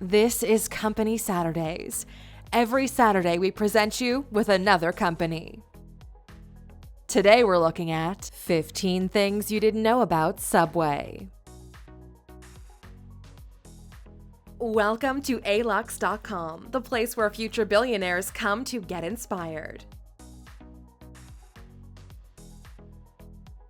This is Company Saturdays. Every Saturday, we present you with another company. Today, we're looking at 15 things you didn't know about Subway. Welcome to Alux.com, the place where future billionaires come to get inspired.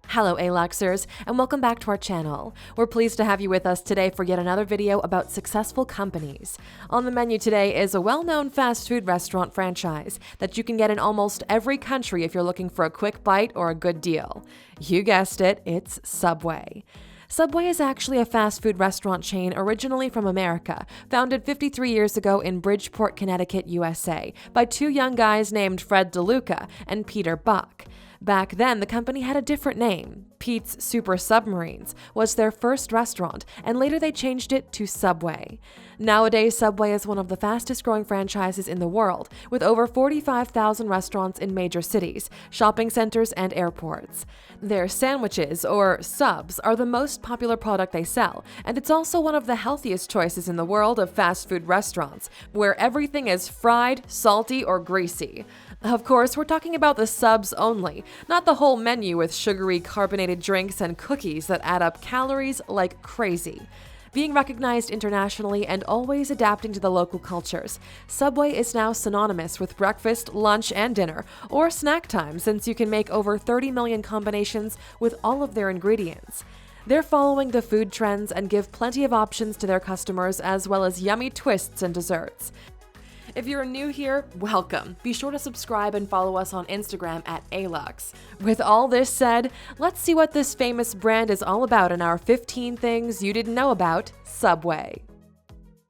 Hello Aluxers, and welcome back to our channel. We're pleased to have you with us today for yet another video about successful companies. On the menu today is a well-known fast food restaurant franchise that you can get in almost every country if you're looking for a quick bite or a good deal. You guessed it, it's Subway. Subway is actually a fast food restaurant chain originally from America, founded 53 years ago in Bridgeport, Connecticut, USA, by two young guys named Fred DeLuca and Peter Buck. Back then, the company had a different name. Pete's Super Submarines was their first restaurant, and later they changed it to Subway. Nowadays, Subway is one of the fastest growing franchises in the world, with over 45,000 restaurants in major cities, shopping centers, and airports. Their sandwiches, or subs, are the most popular product they sell, and it's also one of the healthiest choices in the world of fast food restaurants, where everything is fried, salty, or greasy. Of course, we're talking about the subs only, not the whole menu with sugary carbonated drinks and cookies that add up calories like crazy. Being recognized internationally and always adapting to the local cultures, Subway is now synonymous with breakfast, lunch, and dinner, or snack time, since you can make over 30 million combinations with all of their ingredients. They're following the food trends and give plenty of options to their customers, as well as yummy twists and desserts. If you're new here, welcome. Be sure to subscribe and follow us on Instagram at Alux. With all this said, let's see what this famous brand is all about in our 15 things you didn't know about Subway.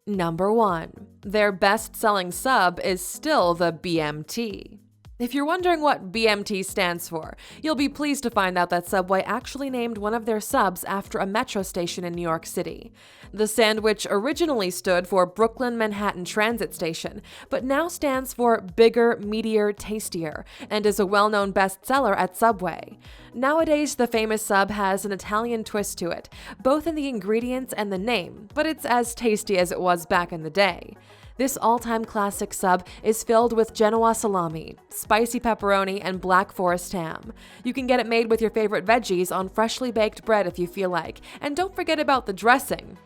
Number 1. Their best-selling sub is still the BMT. If you're wondering what BMT stands for, you'll be pleased to find out that Subway actually named one of their subs after a metro station in New York City. The sandwich originally stood for Brooklyn Manhattan Transit Station, but now stands for Bigger, Meatier, Tastier, and is a well-known bestseller at Subway. Nowadays, the famous sub has an Italian twist to it, both in the ingredients and the name, but it's as tasty as it was back in the day. This all-time classic sub is filled with Genoa salami, spicy pepperoni, and Black Forest ham. You can get it made with your favorite veggies on freshly baked bread if you feel like, and don't forget about the dressing.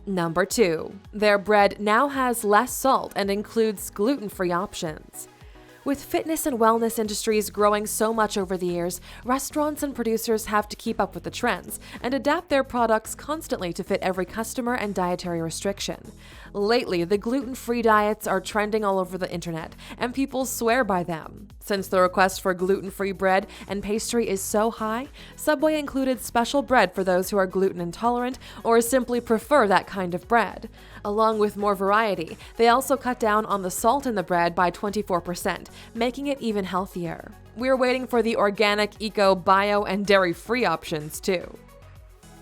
Number 2. Their bread now has less salt and includes gluten-free options. With fitness and wellness industries growing so much over the years, restaurants and producers have to keep up with the trends and adapt their products constantly to fit every customer and dietary restriction. Lately, the gluten-free diets are trending all over the internet, and people swear by them. Since the request for gluten-free bread and pastry is so high, Subway included special bread for those who are gluten intolerant or simply prefer that kind of bread. Along with more variety, they also cut down on the salt in the bread by 24%, making it even healthier. We're waiting for the organic, eco, bio, and dairy-free options too.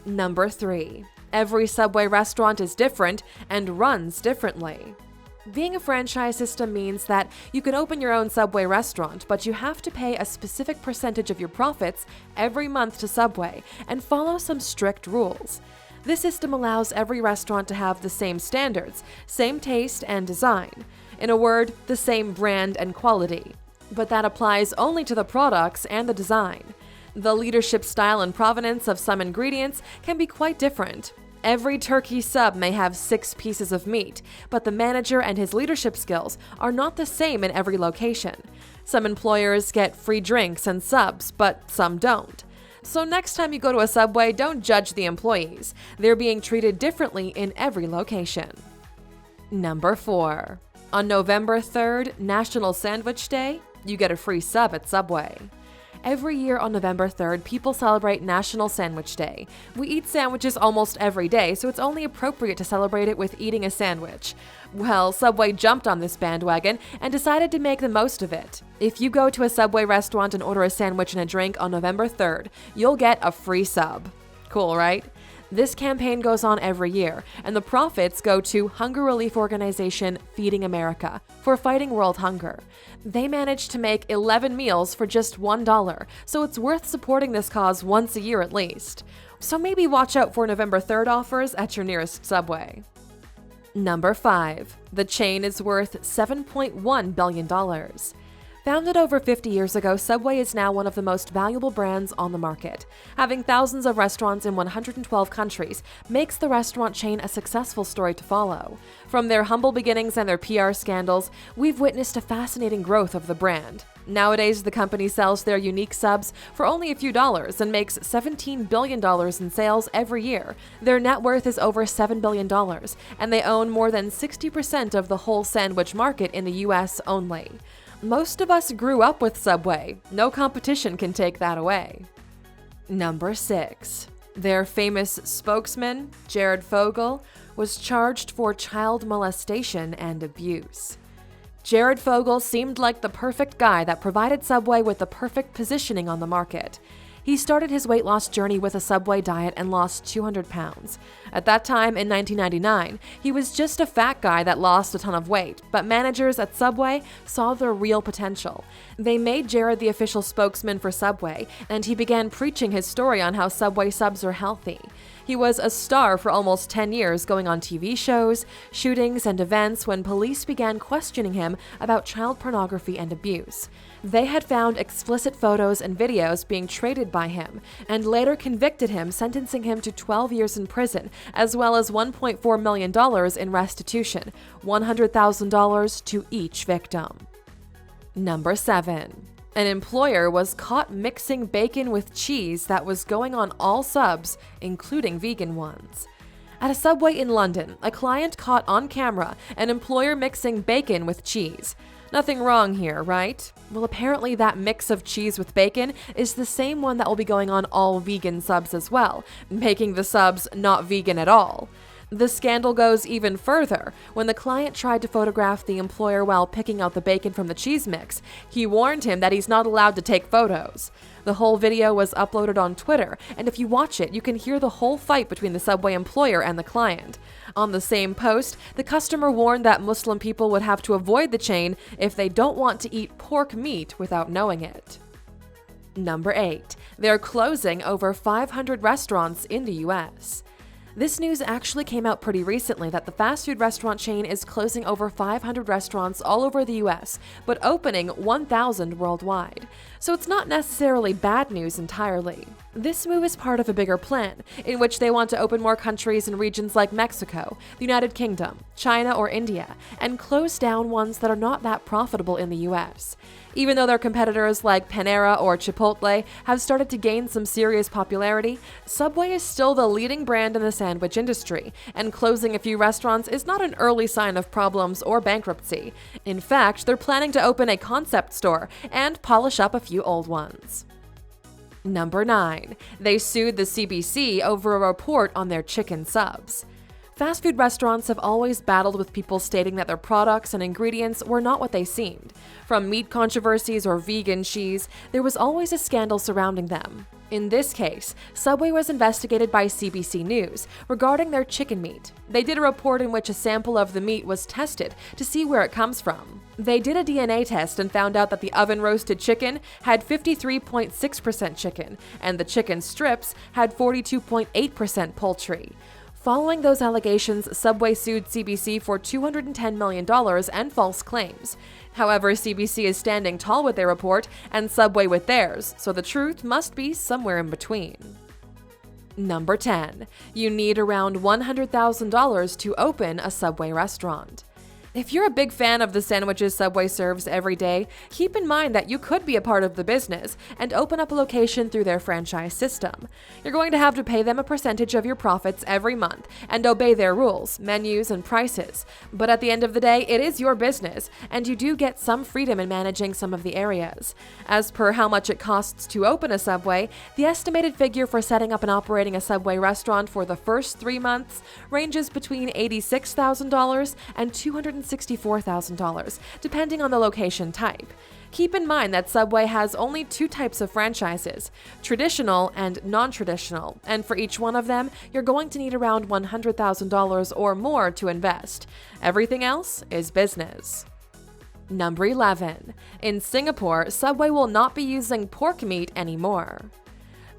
Number 3. Every Subway restaurant is different and runs differently. Being a franchise system means that you can open your own Subway restaurant, but you have to pay a specific percentage of your profits every month to Subway and follow some strict rules. This system allows every restaurant to have the same standards, same taste and design. In a word, the same brand and quality. But that applies only to the products and the design. The leadership style and provenance of some ingredients can be quite different. Every turkey sub may have 6 pieces of meat, but the manager and his leadership skills are not the same in every location. Some employers get free drinks and subs, but some don't. So next time you go to a Subway, don't judge the employees. They're being treated differently in every location. Number 4. On November 3rd, National Sandwich Day, you get a free sub at Subway. Every year on November 3rd, people celebrate National Sandwich Day. We eat sandwiches almost every day, so it's only appropriate to celebrate it with eating a sandwich. Well, Subway jumped on this bandwagon and decided to make the most of it. If you go to a Subway restaurant and order a sandwich and a drink on November 3rd, you'll get a free sub. Cool, right? This campaign goes on every year, and the profits go to hunger relief organization Feeding America for fighting world hunger. They managed to make 11 meals for just $1, so it's worth supporting this cause once a year at least. So maybe watch out for November 3rd offers at your nearest Subway. Number 5. The chain is worth $7.1 billion. Founded over 50 years ago, Subway is now one of the most valuable brands on the market. Having thousands of restaurants in 112 countries makes the restaurant chain a successful story to follow. From their humble beginnings and their PR scandals, we've witnessed a fascinating growth of the brand. Nowadays, the company sells their unique subs for only a few dollars and makes $17 billion in sales every year. Their net worth is over $7 billion, and they own more than 60% of the whole sandwich market in the US only. Most of us grew up with Subway. No competition can take that away. Number 6. Their famous spokesman, Jared Fogle, was charged for child molestation and abuse. Jared Fogle seemed like the perfect guy that provided Subway with the perfect positioning on the market. He started his weight loss journey with a Subway diet and lost 200 pounds. At that time, in 1999, he was just a fat guy that lost a ton of weight, but managers at Subway saw the real potential. They made Jared the official spokesman for Subway, and he began preaching his story on how Subway subs are healthy. He was a star for almost 10 years, going on TV shows, shootings, and events when police began questioning him about child pornography and abuse. They had found explicit photos and videos being traded by him, and later convicted him, sentencing him to 12 years in prison, as well as $1.4 million in restitution, $100,000 to each victim. Number 7. An employer was caught mixing bacon with cheese that was going on all subs, including vegan ones. At a Subway in London, a client caught on camera an employer mixing bacon with cheese. Nothing wrong here, right? Well, apparently that mix of cheese with bacon is the same one that will be going on all vegan subs as well, making the subs not vegan at all. The scandal goes even further. When the client tried to photograph the employer while picking out the bacon from the cheese mix, he warned him that he's not allowed to take photos. The whole video was uploaded on Twitter, and if you watch it, you can hear the whole fight between the Subway employer and the client. On the same post, the customer warned that Muslim people would have to avoid the chain if they don't want to eat pork meat without knowing it. Number 8. They're closing over 500 restaurants in the US. This news actually came out pretty recently that the fast food restaurant chain is closing over 500 restaurants all over the US, but opening 1,000 worldwide. So it's not necessarily bad news entirely. This move is part of a bigger plan, in which they want to open more countries in regions like Mexico, the United Kingdom, China, or India, and close down ones that are not that profitable in the US. Even though their competitors like Panera or Chipotle have started to gain some serious popularity, Subway is still the leading brand in the sandwich industry, and closing a few restaurants is not an early sign of problems or bankruptcy. In fact, they're planning to open a concept store and polish up a few old ones. Number 9. They sued the CBC over a report on their chicken subs. Fast food restaurants have always battled with people stating that their products and ingredients were not what they seemed. From meat controversies or vegan cheese, there was always a scandal surrounding them. In this case, Subway was investigated by CBC News regarding their chicken meat. They did a report in which a sample of the meat was tested to see where it comes from. They did a DNA test and found out that the oven-roasted chicken had 53.6% chicken, and the chicken strips had 42.8% poultry. Following those allegations, Subway sued CBC for $210 million and false claims. However, CBC is standing tall with their report and Subway with theirs, so the truth must be somewhere in between. Number 10. You need around $100,000 to open a Subway restaurant. If you're a big fan of the sandwiches Subway serves every day, keep in mind that you could be a part of the business and open up a location through their franchise system. You're going to have to pay them a percentage of your profits every month and obey their rules, menus, and prices. But at the end of the day, it is your business, and you do get some freedom in managing some of the areas. As per how much it costs to open a Subway, the estimated figure for setting up and operating a Subway restaurant for the first 3 months ranges between $86,000 and $264,000, depending on the location type. Keep in mind that Subway has only 2 types of franchises, traditional and non-traditional, and for each one of them, you're going to need around $100,000 or more to invest. Everything else is business. Number 11. In Singapore, Subway will not be using pork meat anymore.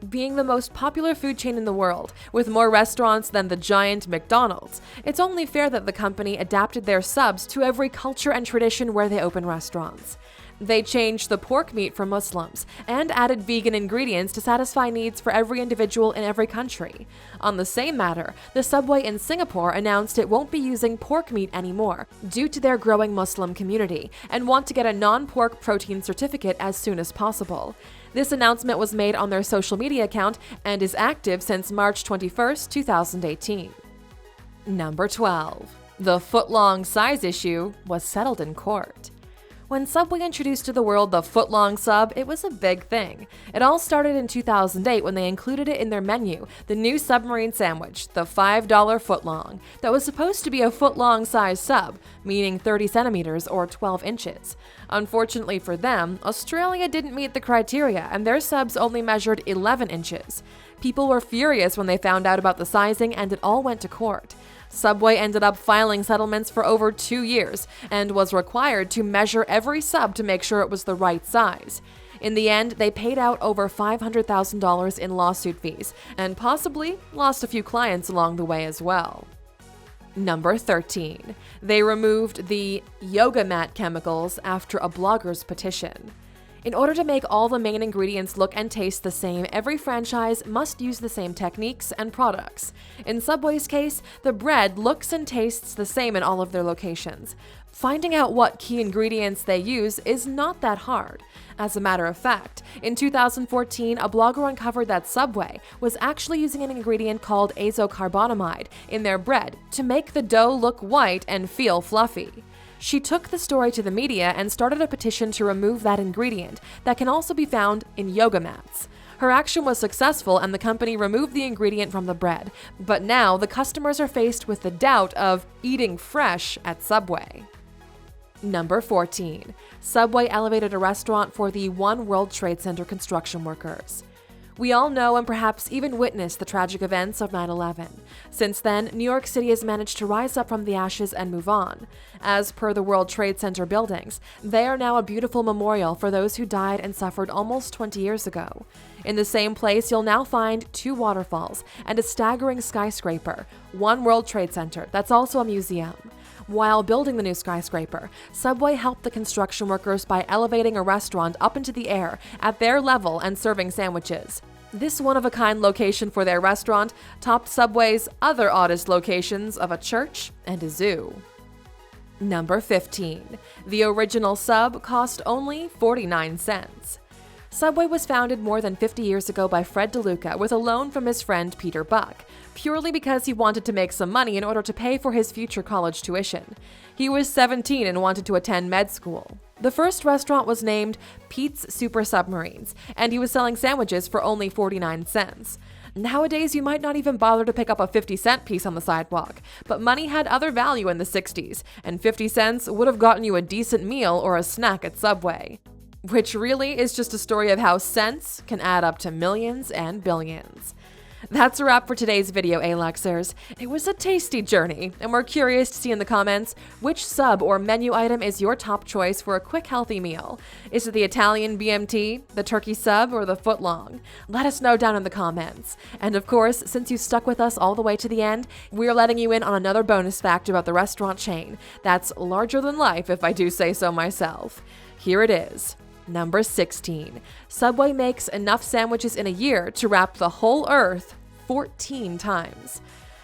Being the most popular food chain in the world, with more restaurants than the giant McDonald's, it's only fair that the company adapted their subs to every culture and tradition where they open restaurants. They changed the pork meat for Muslims and added vegan ingredients to satisfy needs for every individual in every country. On the same matter, the Subway in Singapore announced it won't be using pork meat anymore due to their growing Muslim community and want to get a non-pork protein certificate as soon as possible. This announcement was made on their social media account and is active since March 21, 2018. Number 12. The footlong size issue was settled in court. When Subway introduced to the world the footlong sub, it was a big thing. It all started in 2008 when they included it in their menu, the new submarine sandwich, the $5 footlong, that was supposed to be a foot-long size sub, meaning 30 centimeters or 12 inches. Unfortunately for them, Australia didn't meet the criteria and their subs only measured 11 inches. People were furious when they found out about the sizing and it all went to court. Subway ended up filing settlements for over 2 years and was required to measure every sub to make sure it was the right size. In the end, they paid out over $500,000 in lawsuit fees and possibly lost a few clients along the way as well. Number 13. They removed the yoga mat chemicals after a blogger's petition. In order to make all the main ingredients look and taste the same, every franchise must use the same techniques and products. In Subway's case, the bread looks and tastes the same in all of their locations. Finding out what key ingredients they use is not that hard. As a matter of fact, in 2014, a blogger uncovered that Subway was actually using an ingredient called azocarbonamide in their bread to make the dough look white and feel fluffy. She took the story to the media and started a petition to remove that ingredient that can also be found in yoga mats. Her action was successful and the company removed the ingredient from the bread, but now the customers are faced with the doubt of eating fresh at Subway. Number 14. Subway elevated a restaurant for the One World Trade Center construction workers. We all know and perhaps even witnessed the tragic events of 9/11. Since then, New York City has managed to rise up from the ashes and move on. As per the World Trade Center buildings, they are now a beautiful memorial for those who died and suffered almost 20 years ago. In the same place, you'll now find 2 waterfalls and a staggering skyscraper, One World Trade Center, that's also a museum. While building the new skyscraper, Subway helped the construction workers by elevating a restaurant up into the air at their level and serving sandwiches. This one-of-a-kind location for their restaurant topped Subway's other oddest locations of a church and a zoo. Number 15. The original sub cost only 49 cents. Subway was founded more than 50 years ago by Fred DeLuca with a loan from his friend Peter Buck, purely because he wanted to make some money in order to pay for his future college tuition. He was 17 and wanted to attend med school. The first restaurant was named Pete's Super Submarines, and he was selling sandwiches for only 49 cents. Nowadays, you might not even bother to pick up a 50-cent piece on the sidewalk, but money had other value in the 60s, and 50 cents would have gotten you a decent meal or a snack at Subway. Which really is just a story of how cents can add up to millions and billions. That's a wrap for today's video, Aluxers. It was a tasty journey, and we're curious to see in the comments which sub or menu item is your top choice for a quick, healthy meal. Is it the Italian BMT, the turkey sub, or the footlong? Let us know down in the comments. And of course, since you stuck with us all the way to the end, we're letting you in on another bonus fact about the restaurant chain that's larger than life, if I do say so myself. Here it is. Number 16. Subway makes enough sandwiches in a year to wrap the whole earth 14 times.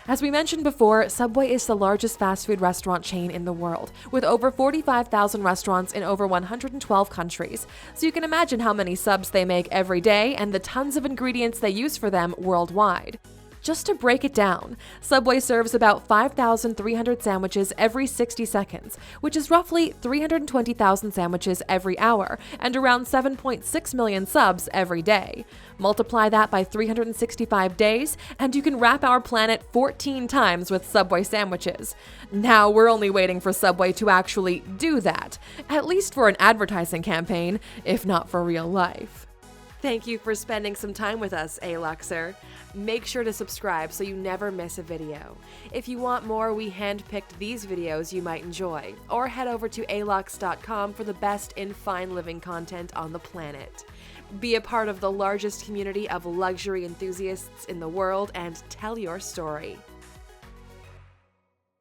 As we mentioned before, Subway is the largest fast food restaurant chain in the world, with over 45,000 restaurants in over 112 countries. So you can imagine how many subs they make every day and the tons of ingredients they use for them worldwide. Just to break it down, Subway serves about 5,300 sandwiches every 60 seconds, which is roughly 320,000 sandwiches every hour, and around 7.6 million subs every day. Multiply that by 365 days, and you can wrap our planet 14 times with Subway sandwiches. Now we're only waiting for Subway to actually do that, at least for an advertising campaign, if not for real life. Thank you for spending some time with us, Aluxer. Make sure to subscribe so you never miss a video. If you want more, we handpicked these videos you might enjoy, or head over to Alux.com for the best in fine living content on the planet. Be a part of the largest community of luxury enthusiasts in the world and tell your story.